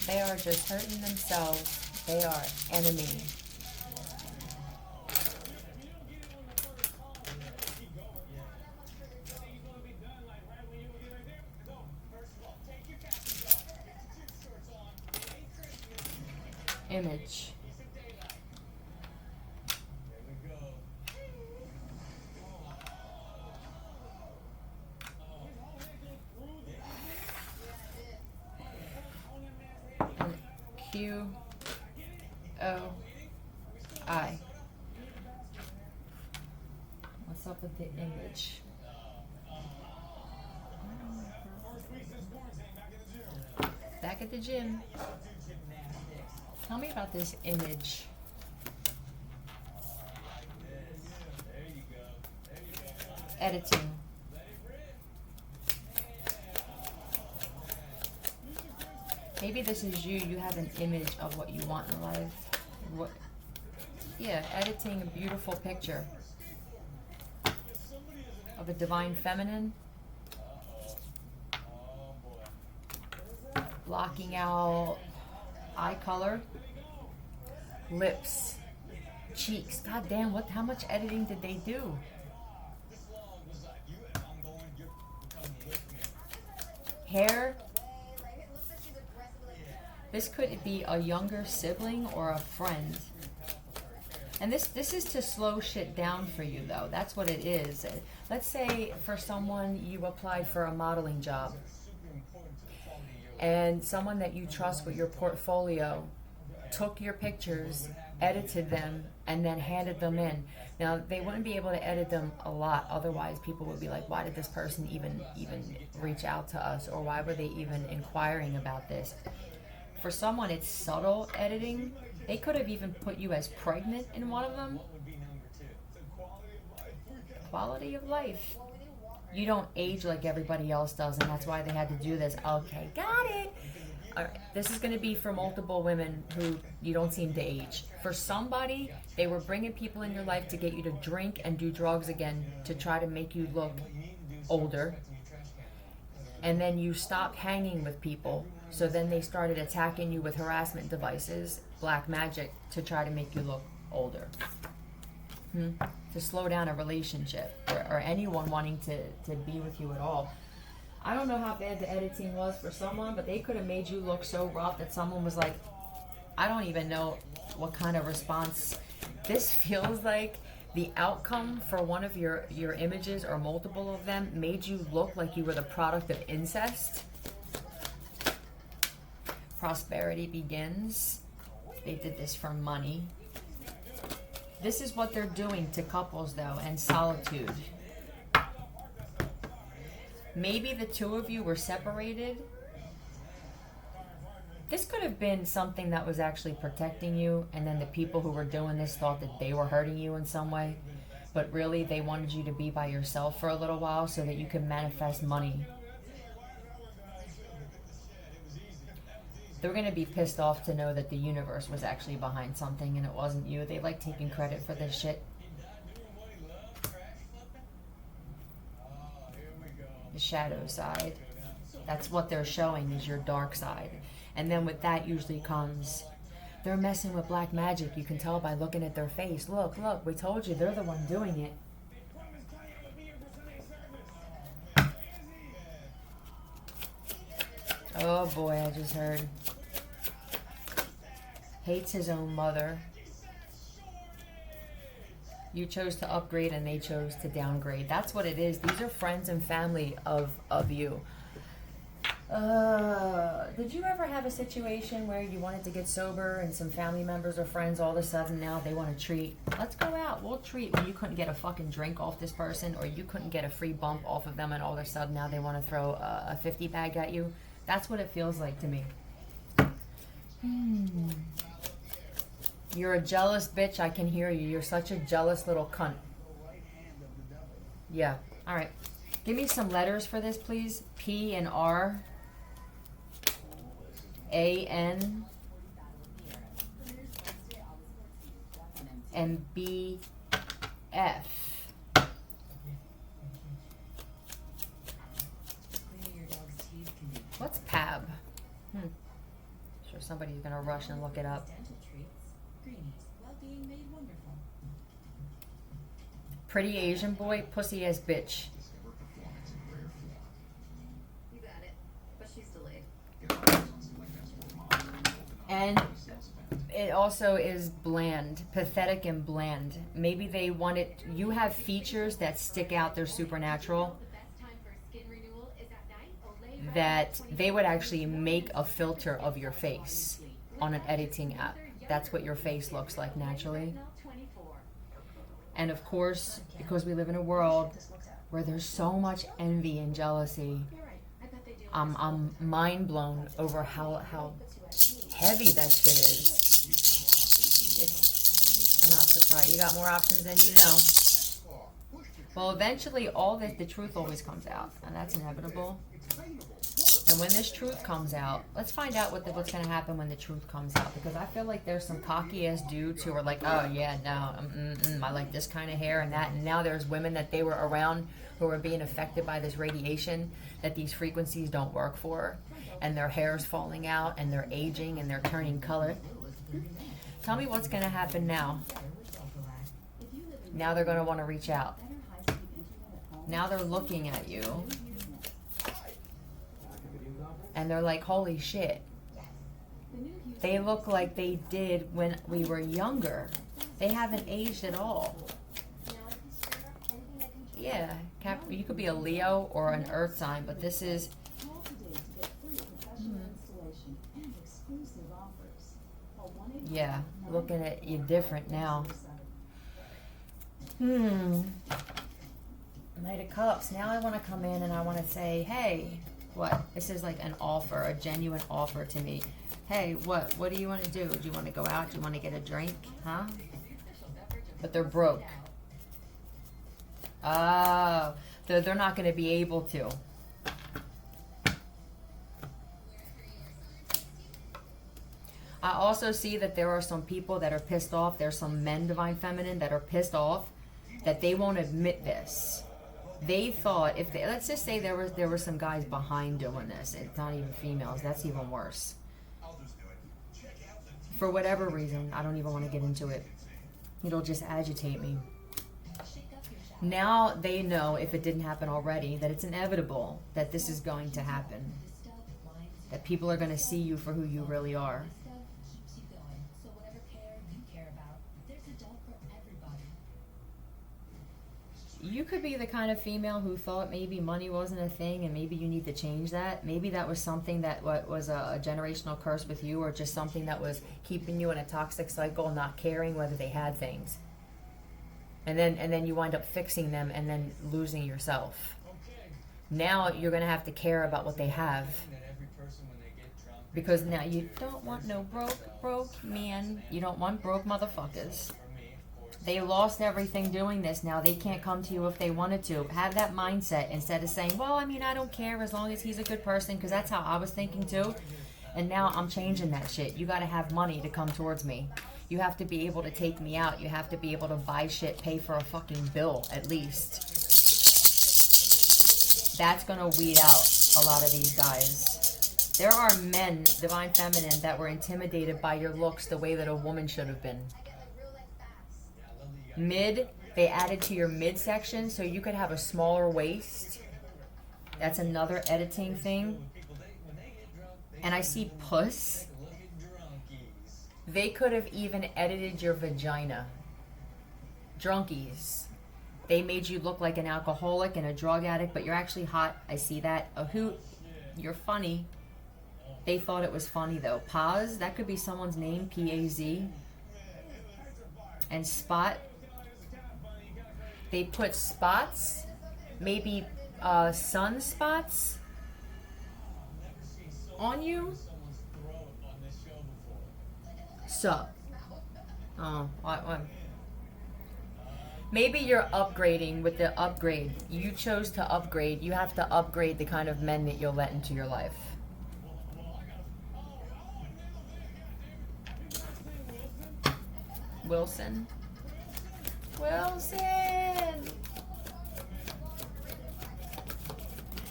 They are just hurting themselves. They are enemy. Image. QOI. What's up with the image? Back at the gym. Tell me about this image. Editing. Maybe this is you. You have an image of what you want in life. What? Yeah, editing a beautiful picture of a divine feminine. Blocking out eye color, lips, cheeks. God damn, how much editing did they do? Hair. This could be a younger sibling or a friend. And this is to slow shit down for you, though. That's what it is. Let's say for someone you applied for a modeling job, and someone that you trust with your portfolio took your pictures, edited them, and then handed them in. Now, they wouldn't be able to edit them a lot. Otherwise, people would be like, why did this person even reach out to us? Or why were they even inquiring about this? For someone, it's subtle editing. They could have even put you as pregnant in one of them. Quality of life. You don't age like everybody else does, and that's why they had to do this. Okay, got it. All right, this is going to be for multiple women who you don't seem to age. For somebody, they were bringing people in your life to get you to drink and do drugs again to try to make you look older. And then you stopped hanging with people, so then they started attacking you with harassment devices, black magic, to try to make you look older. To slow down a relationship, or anyone wanting to be with you at all. I don't know how bad the editing was for someone, but they could have made you look so rough that someone was like, I don't even know what kind of response. This feels like the outcome for one of your images or multiple of them made you look like you were the product of incest. Prosperity begins. They did this for money. This is what they're doing to couples, though, and solitude. Maybe the two of you were separated. This could have been something that was actually protecting you, and then the people who were doing this thought that they were hurting you in some way. But really, they wanted you to be by yourself for a little while so that you could manifest money. They're going to be pissed off to know that the universe was actually behind something and it wasn't you. They like taking credit for this shit. The shadow side. That's what they're showing, is your dark side. And then with that usually comes, they're messing with black magic. You can tell by looking at their face. Look, we told you, they're the one doing it. Oh boy, I just heard. Hates his own mother. You chose to upgrade and they chose to downgrade. That's what it is. These are friends and family of you. Did you ever have a situation where you wanted to get sober and some family members or friends all of a sudden now they want to treat? Let's go out, we'll treat, when you couldn't get a fucking drink off this person, or you couldn't get a free bump off of them, and all of a sudden now they want to throw a 50 bag at you? That's what it feels like to me. You're a jealous bitch, I can hear you. You're such a jealous little cunt. Yeah, alright. Give me some letters for this, please. P and R. A, N. And B, F. What's PAB? Sure somebody's gonna rush and look it up. Pretty Asian boy, pussy ass bitch. You got it, but she's delayed. And it also is bland, pathetic and bland. Maybe they want it. You have features that stick out, they're supernatural, that they would actually make a filter of your face on an editing app. That's what your face looks like naturally. And of course, because we live in a world where there's so much envy and jealousy, I'm mind blown over how heavy that shit is. I'm not surprised. You got more options than you know. Well, eventually, all this, the truth always comes out, and that's inevitable. And when this truth comes out, let's find out what's going to happen when the truth comes out. Because I feel like there's some cocky ass dudes who are like, oh yeah, no, I like this kind of hair and that. And now there's women that they were around who are being affected by this radiation that these frequencies don't work for, and their hair's falling out, and they're aging, and they're turning color. Tell me what's going to happen now. Now they're going to want to reach out. Now they're looking at you. And they're like, holy shit. They look like they did when we were younger. They haven't aged at all. Yeah, you could be a Leo or an Earth sign, but this is... Yeah, looking at you different now. Knight of Cups. Now I want to come in and I want to say, hey, what? This is like an offer, a genuine offer to me. Hey, what? What do you want to do? Do you want to go out? Do you want to get a drink? Huh? But they're broke. Oh, they're not going to be able to. I also see that there are some people that are pissed off. There's some men, Divine Feminine, that are pissed off that they won't admit this. They thought, if they, let's just say there were some guys behind doing this. It's not even females. That's even worse. For whatever reason, I don't even want to get into it. It'll just agitate me. Now they know, if it didn't happen already, that it's inevitable that this is going to happen. That people are going to see you for who you really are. You could be the kind of female who thought maybe money wasn't a thing and maybe you need to change that. Maybe that was something that was a generational curse with you, or just something that was keeping you in a toxic cycle, not caring whether they had things. And then you wind up fixing them and then losing yourself. Now you're going to have to care about what they have. Because now you don't want no broke man. You don't want broke motherfuckers. They lost everything doing this. Now they can't come to you if they wanted to. Have that mindset instead of saying, well, I mean, I don't care as long as he's a good person, because that's how I was thinking too. And now I'm changing that shit. You got to have money to come towards me. You have to be able to take me out. You have to be able to buy shit, pay for a fucking bill at least. That's going to weed out a lot of these guys. There are men, Divine Feminine, that were intimidated by your looks the way that a woman should have been. Mid, they added to your midsection so you could have a smaller waist. That's another editing thing. And I see puss. They could have even edited your vagina. Drunkies. They made you look like an alcoholic and a drug addict, but you're actually hot. I see that. A hoot. You're funny. They thought it was funny though. Paz, that could be someone's name, P-A-Z. And Spot. They put spots, maybe sunspots on you. Sup? Oh, what? Maybe you're upgrading with the upgrade. You chose to upgrade. You have to upgrade the kind of men that you'll let into your life. Wilson.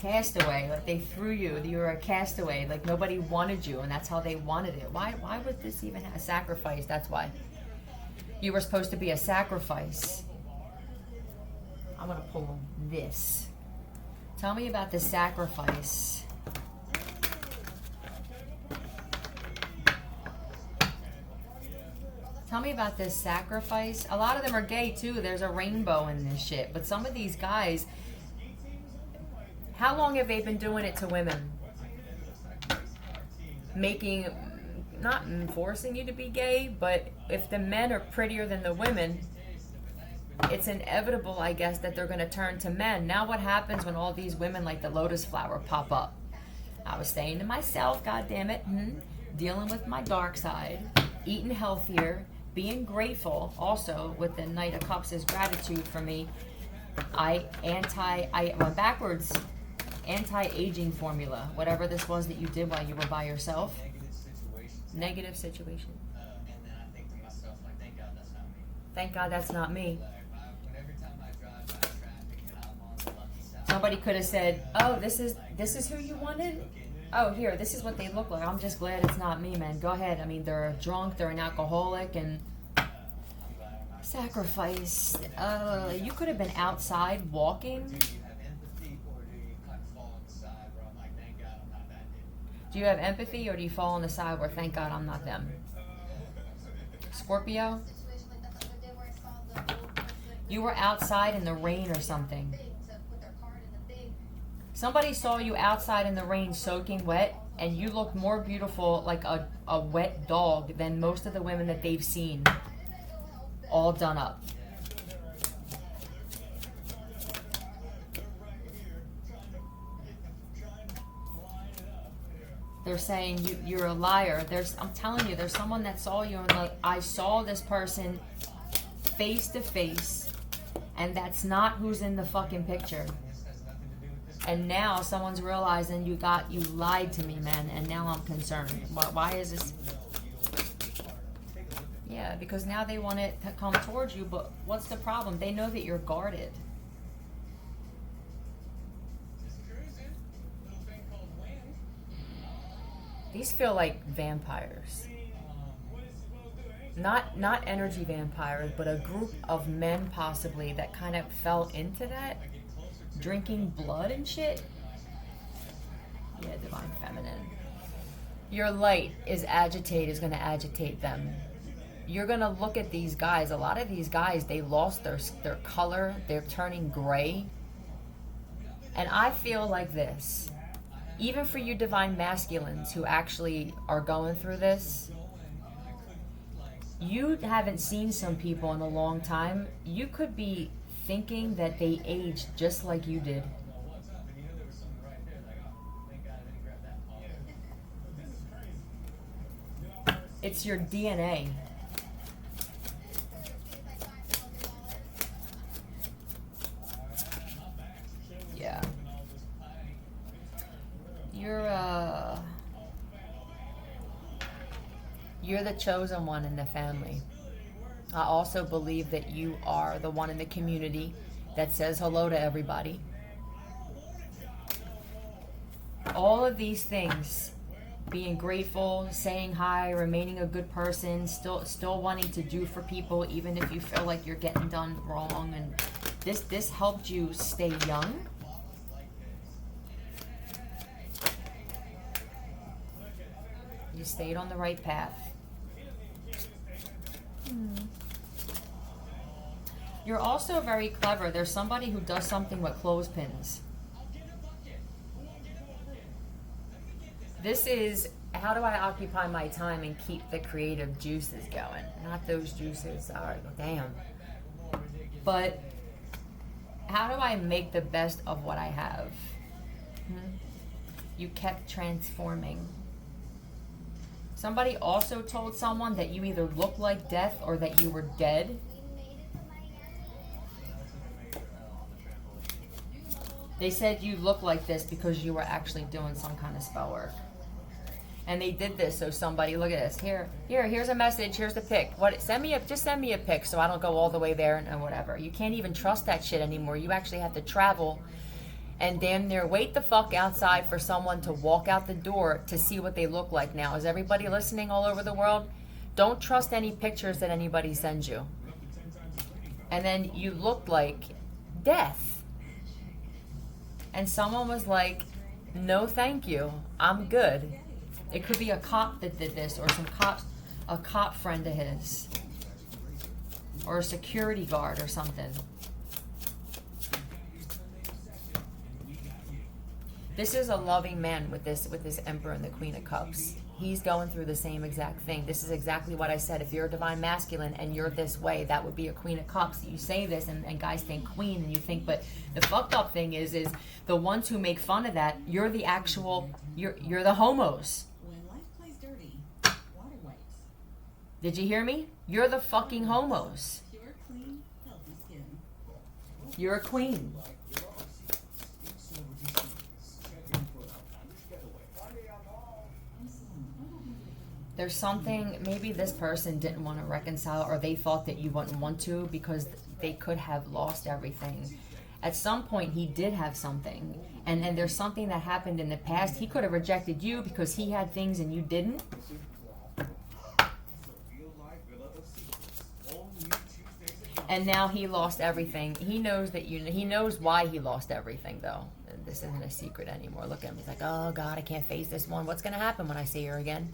castaway. Like they threw you. You were a castaway. Like nobody wanted you, and that's how they wanted it. Why would this even have a sacrifice? That's why. You were supposed to be a sacrifice. I'm gonna pull this. Tell me about the sacrifice. Tell me about this sacrifice. A lot of them are gay too. There's a rainbow in this shit. But some of these guys, how long have they been doing it to women? Not forcing you to be gay, but if the men are prettier than the women, it's inevitable, I guess, that they're going to turn to men. Now what happens when all these women like the lotus flower pop up? I was saying to myself, God damn it, dealing with my dark side, eating healthier, being grateful. Also, with the Knight of Cups is gratitude for me. I went backwards. Anti-aging formula. Whatever this was that you did while you were by yourself. Negative situation. Thank God that's not me. Somebody could have said, oh, this is who you wanted? Oh, here, this is what they look like. I'm just glad it's not me, man. Go ahead. I mean, they're a drunk, they're an alcoholic, and sacrifice. You could have been outside walking. Do you have empathy, or do you fall on the side where thank God I'm not them? Scorpio? You were outside in the rain or something. Somebody saw you outside in the rain soaking wet, and you looked more beautiful like a wet dog than most of the women that they've seen, all done up. They're saying you're a liar. I'm telling you, there's someone that saw you and like, I saw this person face to face, and that's not who's in the fucking picture. And now someone's realizing you lied to me, man, and now I'm concerned. Why is this? Yeah, because now they want it to come towards you, but what's the problem? They know that you're guarded. These feel like vampires. Not energy vampires, but a group of men possibly that kind of fell into that. Drinking blood and shit. Yeah, divine feminine. Your light is going to agitate them. You're going to look at these guys. A lot of these guys, they lost their color. They're turning gray. And I feel like this. Even for you divine masculines who actually are going through this, you haven't seen some people in a long time. You could be thinking that they aged just like you did. It's your DNA. Yeah. You're the chosen one in the family. I also believe that you are the one in the community that says hello to everybody. All of these things, being grateful, saying hi, remaining a good person, still wanting to do for people even if you feel like you're getting done wrong, and this helped you stay young. You stayed on the right path. You're also very clever. There's somebody who does something with clothespins. This is, how do I occupy my time and keep the creative juices going? Not those juices. All right, damn. But how do I make the best of what I have? You kept transforming. Somebody also told someone that you either look like death or that you were dead. They said you look like this because you were actually doing some kind of spell work. And they did this so somebody, look at this. Here's a message, here's the pic. Just send me a pic so I don't go all the way there and whatever. You can't even trust that shit anymore. You actually have to travel and damn near wait the fuck outside for someone to walk out the door to see what they look like now. Is everybody listening all over the world? Don't trust any pictures that anybody sends you. And then you looked like death. And someone was like, no thank you, I'm good. It could be a cop that did this, or a cop friend of his, or a security guard or something. This is a loving man with this Emperor and the Queen of Cups. He's going through the same exact thing. This is exactly what I said. If you're a divine masculine and you're this way, that would be a Queen of Cups. You say this and guys think queen, and you think, but the fucked up thing is the ones who make fun of that, you're the actual, you're the homos. When life plays dirty, water wipes. Did you hear me? You're the fucking homos. Pure, clean, healthy skin. You're a queen. There's something, maybe this person didn't want to reconcile, or they thought that you wouldn't want to because they could have lost everything. At some point, he did have something. And there's something that happened in the past. He could have rejected you because he had things and you didn't. And now he lost everything. He knows that he knows why he lost everything, though. This isn't a secret anymore. Look at him. He's like, oh, God, I can't face this one. What's going to happen when I see her again?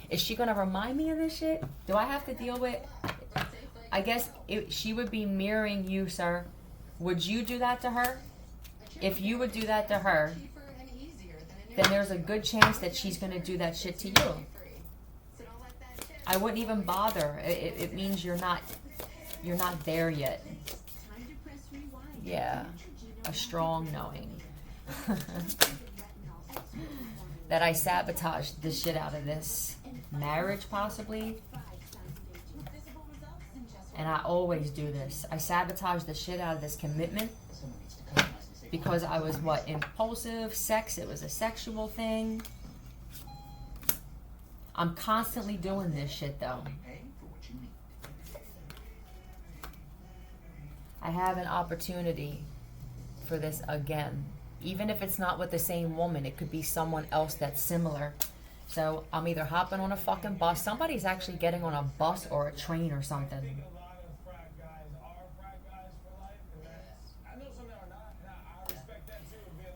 Is she going to remind me of this shit? Do I have to deal with... I guess she would be mirroring you, sir. Would you do that to her? If you would do that to her, then there's a good chance that she's going to do that shit to you. I wouldn't even bother. It means you're not there yet. Yeah. A strong knowing. That I sabotaged the shit out of this marriage, possibly. And I always do this. I sabotage the shit out of this commitment because I was, impulsive, sex. It was a sexual thing. I'm constantly doing this shit, though. I have an opportunity for this again. Even if it's not with the same woman, it could be someone else that's similar. So I'm either hopping on a fucking bus. Somebody's actually getting on a bus or a train or something.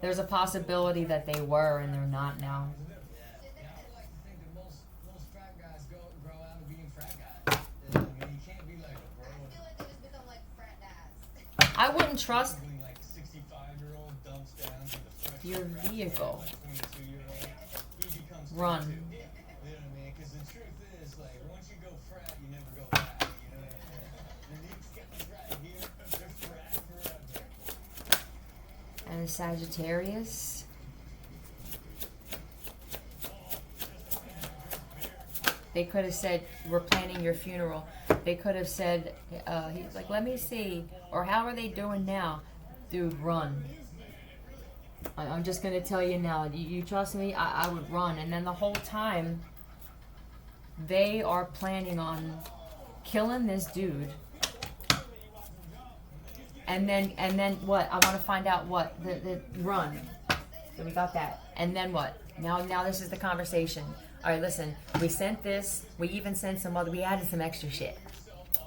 There's a possibility that they were and they're not now. I wouldn't trust your vehicle. Run. And Sagittarius. They could have said, we're planning your funeral. They could have said, he's like, let me see. Or how are they doing now? Dude, run. I'm just going to tell you now. You trust me? I would run. And then the whole time, they are planning on killing this dude. And then what? I want to find out what? The run. So we got that. And then what? Now this is the conversation. All right, listen. We sent this. We even sent some other. We added some extra shit.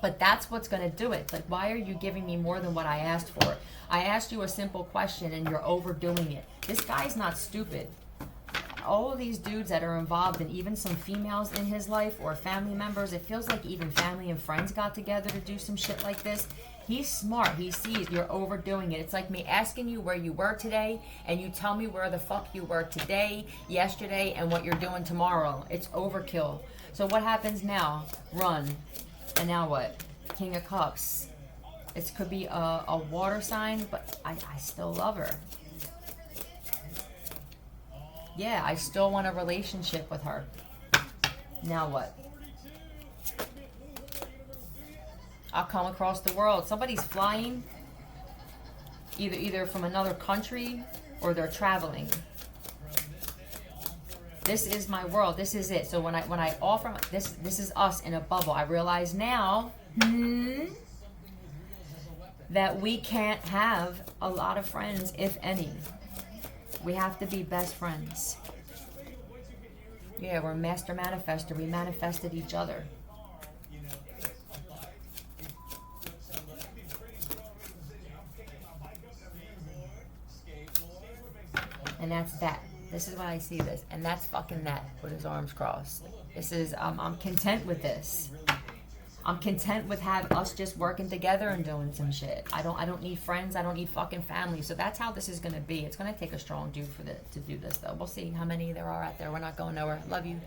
But that's what's going to do it. Like, why are you giving me more than what I asked for? I asked you a simple question and you're overdoing it. This guy's not stupid. All of these dudes that are involved, and even some females in his life or family members, it feels like even family and friends got together to do some shit like this. He's smart. He sees you're overdoing it. It's like me asking you where you were today, and you tell me where the fuck you were today, yesterday, and what you're doing tomorrow. It's overkill. So what happens now? Run. And now what? King of Cups. It could be a water sign, but I still love her. Yeah, I still want a relationship with her. Now what? I'll come across the world. Somebody's flying, either from another country or they're traveling. This is my world. This is it. So when I offer this is us in a bubble. I realize now that we can't have a lot of friends, if any. We have to be best friends. Yeah, we're master manifester. We manifested each other. And that's that. This is why I see this. And that's fucking that with his arms crossed. This is, I'm content with this. I'm content with us just working together and doing some shit. I don't need friends. I don't need fucking family. So that's how this is going to be. It's going to take a strong dude to do this, though. We'll see how many there are out there. We're not going nowhere. Love you.